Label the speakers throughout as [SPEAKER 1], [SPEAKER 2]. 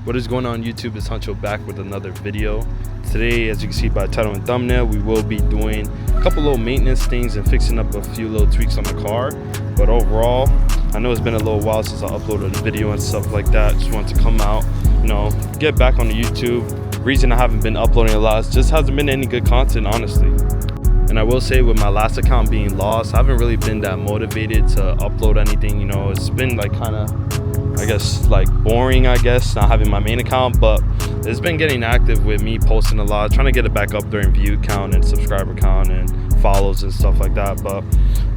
[SPEAKER 1] What is going on YouTube? It's Huncho back with another video. Today, as you can see by title and thumbnail, we will be doing a couple little maintenance things and fixing up a few little tweaks on the car. But overall, I know it's been a little while since I uploaded a video and stuff like that. Just wanted to come out, get back on the YouTube. Reason I haven't been uploading a lot is just hasn't been any good content, honestly. And I will say, with my last account being lost, I haven't really been that motivated to upload anything. It's been like kind of, boring, not having my main account, but it's been getting active with me posting a lot, trying to get it back up during view count and subscriber count and follows and stuff like that. But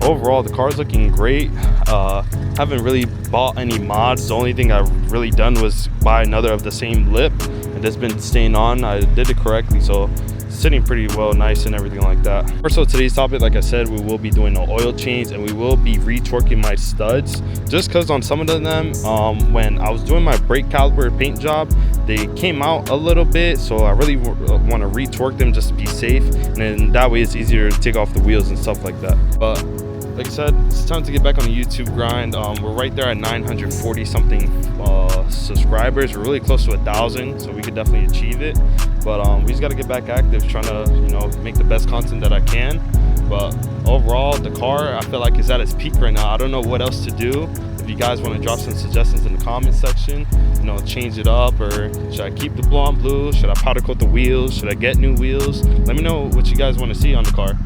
[SPEAKER 1] overall, the car's looking great. Haven't really bought any mods. The only thing I've really done was buy another of the same lip, and it's been staying on. I did it correctly, so sitting pretty well, nice and everything like that. Also, today's topic, like I said, we will be doing an oil change and we will be retorquing my studs, just because on some of them, when I was doing my brake caliper paint job, they came out a little bit, so I really want to retorque them just to be safe, and then that way it's easier to take off the wheels and stuff like that. But like I said, it's time to get back on the YouTube grind. We're right there at 940 something subscribers. We're really close to 1,000, so we could definitely achieve it. But we just got to get back active, trying to make the best content that I can. But overall, the car, I feel like, is at its peak right now. I don't know what else to do. If you guys want to drop some suggestions in the comment section, change it up, or should I keep the blue on blue? Should I powder coat the wheels? Should I get new wheels? Let me know what you guys want to see on the car.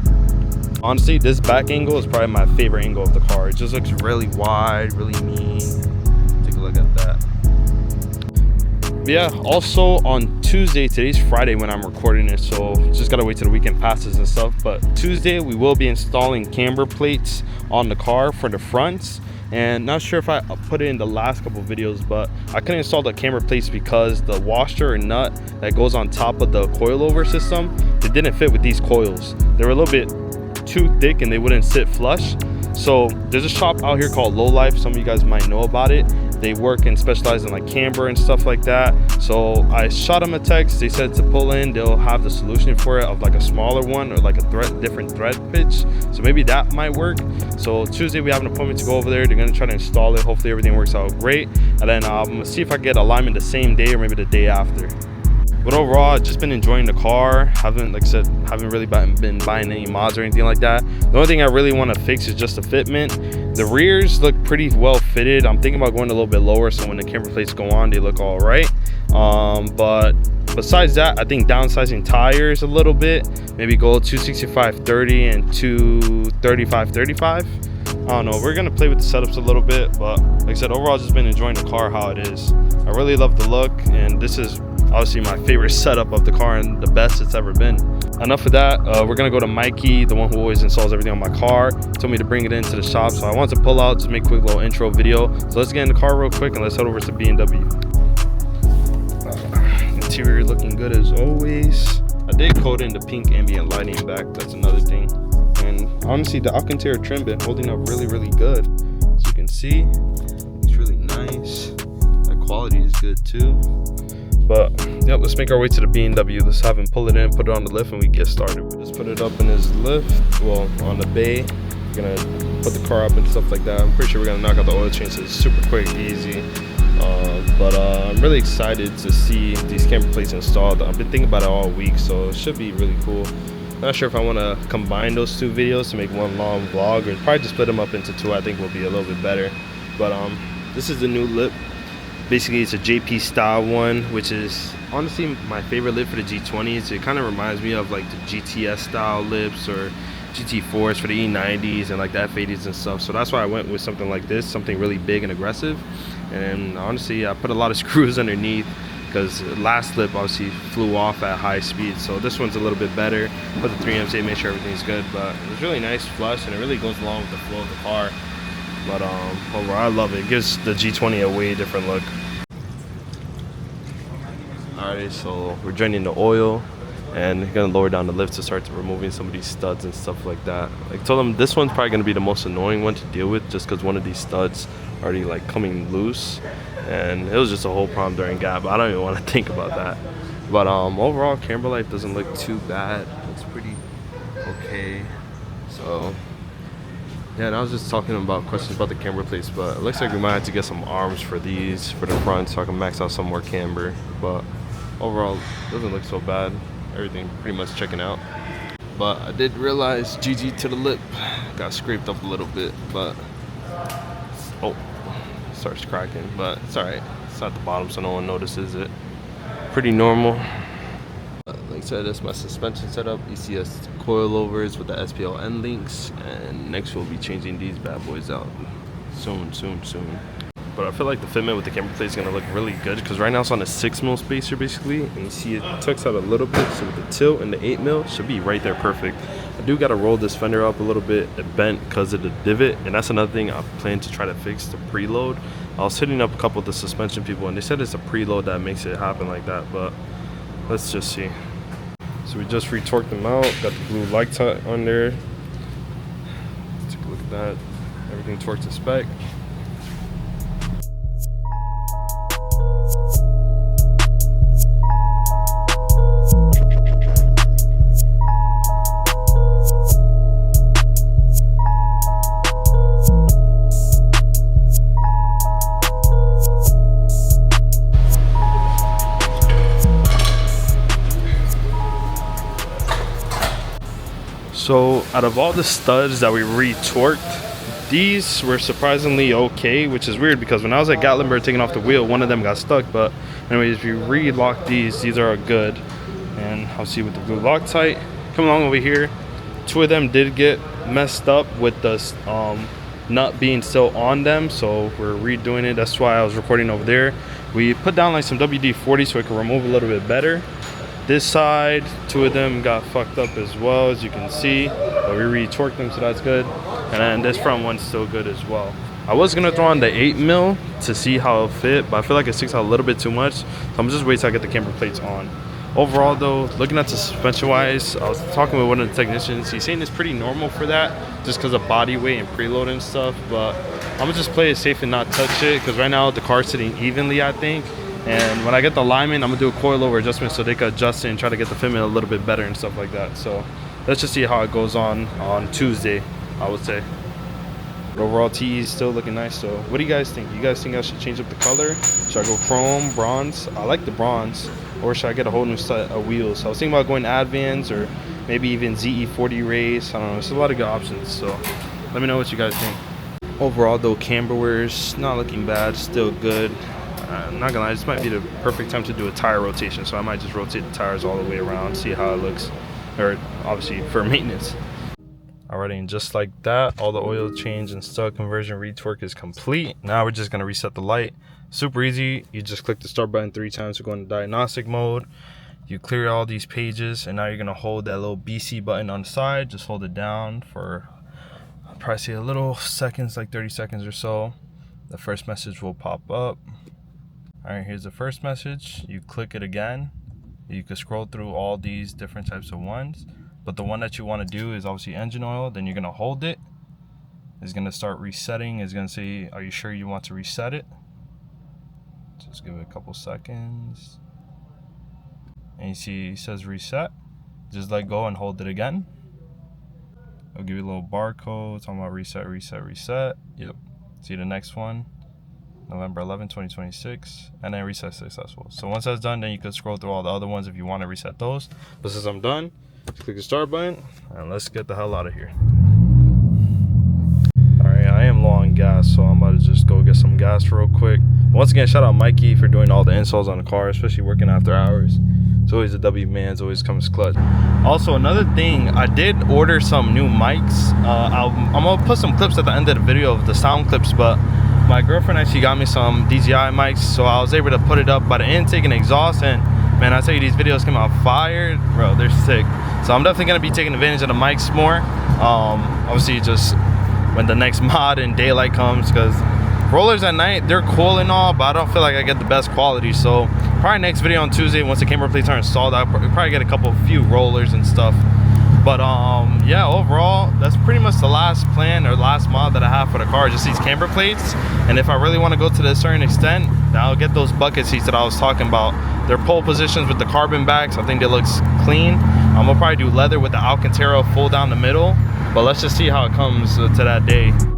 [SPEAKER 1] Honestly, this back angle is probably my favorite angle of the car. It just looks really wide, really mean. Take a look at that. But yeah, also on Tuesday, today's Friday when I'm recording it, so just gotta wait till the weekend passes and stuff. But Tuesday, we will be installing camber plates on the car for the fronts. And not sure if I put it in the last couple videos, but I couldn't install the camber plates because the washer or nut that goes on top of the coilover system, it didn't fit with these coils. They were a little bit too thick and they wouldn't sit flush. So there's a shop out here called Low Life. Some of you guys might know about it. They work and specialize in like camber and stuff like that. So I shot them a text. They said to pull in, they'll have the solution for it of like a smaller one or like a different thread pitch. So maybe that might work. So Tuesday we have an appointment to go over there. They're gonna try to install it. Hopefully everything works out great. And then I'm gonna see if I get alignment the same day or maybe the day after. But overall, I've just been enjoying the car. Haven't really been buying any mods or anything like that. The only thing I really want to fix is just the fitment. The rears look pretty well fitted. I'm thinking about going a little bit lower, so when the camber plates go on, they look all right. But besides that, I think downsizing tires a little bit. Maybe go 265/30 and 235/35. I don't know. We're gonna play with the setups a little bit, but like I said, overall, I've just been enjoying the car how it is. I really love the look, and this is obviously my favorite setup of the car and the best it's ever been. Enough of that. We're gonna go to Mikey, the one who always installs everything on my car. He told me to bring it into the shop, so I wanted to pull out, just make a quick little intro video. So let's get in the car real quick and let's head over to B&W. Interior looking good as always. I did coat in the pink ambient lighting back. That's another thing. And honestly, the Alcantara trim been holding up really, really good. As you can see, it's really nice. That quality is good too. But yeah, let's make our way to the B&W. Let's have him pull it in, put it on the lift, and we get started. We'll just put it up in his lift, well, on the bay. We're gonna put the car up and stuff like that. I'm pretty sure we're gonna knock out the oil change, so it's super quick, easy. But I'm really excited to see these camber plates installed. I've been thinking about it all week, so it should be really cool. Not sure if I want to combine those two videos to make one long vlog, or probably just split them up into two. I think will be a little bit better. But this is the new lip. Basically, it's a JP style one, which is honestly my favorite lip for the G20s. It kind of reminds me of like the GTS style lips or GT4s for the E90s and like the F80s and stuff. So that's why I went with something like this, something really big and aggressive. And honestly, I put a lot of screws underneath because the last lip obviously flew off at high speed. So this one's a little bit better. Put the 3MC, make sure everything's good. But it's really nice flush, and it really goes along with the flow of the car. But overall, I love it. It gives the G20 a way different look. Alright, so we're draining the oil and we're gonna lower down the lift to start removing some of these studs and stuff like that. I told them this one's probably gonna be the most annoying one to deal with, just because one of these studs already like coming loose, and it was just a whole problem during gap. I don't even want to think about that. But overall, camber life doesn't look too bad. It's pretty okay. So Yeah, and I was just talking about questions about the camber plates, but it looks like we might have to get some arms for these for the front so I can max out some more camber. But overall, it doesn't look so bad. Everything pretty much checking out. But I did realize GG to the lip got scraped up a little bit, but oh, starts cracking, but it's all right. It's at the bottom, so no one notices it. Pretty normal. Like I said, that's my suspension setup. ECS coilovers with the SPL end links, and next we'll be changing these bad boys out soon. But I feel like the fitment with the camber plate is gonna look really good because right now it's on a 6mm spacer basically, and you see it tucks out a little bit. So with the tilt and the 8mm should be right there perfect. I do gotta roll this fender up a little bit. It bent because of the divot, and that's another thing I plan to try to fix, the preload. I was hitting up a couple of the suspension people, and they said it's a preload that makes it happen like that. But let's just see. So we just retorqued them out. Got the blue light on there. Let's take a look at that. Everything torqued to spec. So out of all the studs that we retorqued, these were surprisingly okay, which is weird because when I was at Gatlinburg taking off the wheel, one of them got stuck. But anyways, if you re-lock these are good. And I'll see with the blue Loctite. Come along over here, two of them did get messed up with the nut being still on them, so we're redoing it. That's why I was recording over there. We put down like some WD-40 so it can remove a little bit better. This side, two of them got fucked up as well, as you can see, but we retorqued them, so that's good. And then this front one's still good as well. I was gonna throw on the 8mm to see how it'll fit, but I feel like it sticks out a little bit too much, so I'm just waiting till I get the camber plates on. Overall though, looking at the suspension wise, I was talking with one of the technicians. He's saying it's pretty normal for that, just because of body weight and preload and stuff, but I'm gonna just play it safe and not touch it, because right now the car's sitting evenly, I think. And when I get the alignment, I'm gonna do a coilover adjustment so they can adjust it and try to get the fitment a little bit better and stuff like that. So let's just see how it goes on Tuesday, I would say. But overall, TE is still looking nice. So what do you guys think? You guys think I should change up the color? Should I go chrome, bronze? I like the bronze. Or should I get a whole new set of wheels? I was thinking about going Advans or maybe even ZE40 Race. I don't know, there's a lot of good options. So let me know what you guys think. Overall though, camber wear's not looking bad, still good. I'm not gonna lie, this might be the perfect time to do a tire rotation, so I might just rotate the tires all the way around, see how it looks, or obviously for maintenance. Alrighty, and just like that, all the oil change and stud conversion retorque is complete. Now we're just gonna reset the light. Super easy. You just click the start button 3 times to go into diagnostic mode. You clear all these pages, and now you're gonna hold that little BC button on the side. Just hold it down for, I'll probably say a little seconds, like 30 seconds or so. The first message will pop up. All right, here's the first message. You click it again. You can scroll through all these different types of ones, but the one that you want to do is obviously engine oil. Then you're gonna hold it. It's gonna start resetting. It's gonna say, are you sure you want to reset it? Just give it a couple seconds. And you see it says reset. Just let go and hold it again. I'll give you a little barcode talking about reset, reset, reset. Yep. See the next one. November 11, 2026, and then reset successful. So once that's done, then you can scroll through all the other ones if you want to reset those. But since I'm done, just click the start button, and let's get the hell out of here. All right, I am low on gas, so I'm about to just go get some gas real quick. Once again, shout out Mikey for doing all the installs on the car, especially working after hours. It's always a W, man. It's always comes clutch. Also, another thing, I did order some new mics. I'm gonna put some clips at the end of the video of the sound clips, but my girlfriend actually got me some DJI mics, so I was able to put it up by the intake and exhaust, and man, I tell you, these videos come out fire, bro, they're sick. So I'm definitely gonna be taking advantage of the mics more. Obviously just when the next mod and daylight comes, because rollers at night, they're cool and all, but I don't feel like I get the best quality. So probably next video on Tuesday, once the camera plates are installed, I'll probably get a few rollers and stuff. But yeah, overall, that's pretty much the last plan or last mod that I have for the car, just these camber plates. And if I really want to go to a certain extent, then I'll get those bucket seats that I was talking about. They're pole positions with the carbon backs. I think they looks clean. I'm gonna probably do leather with the Alcantara full down the middle. But let's just see how it comes to that day.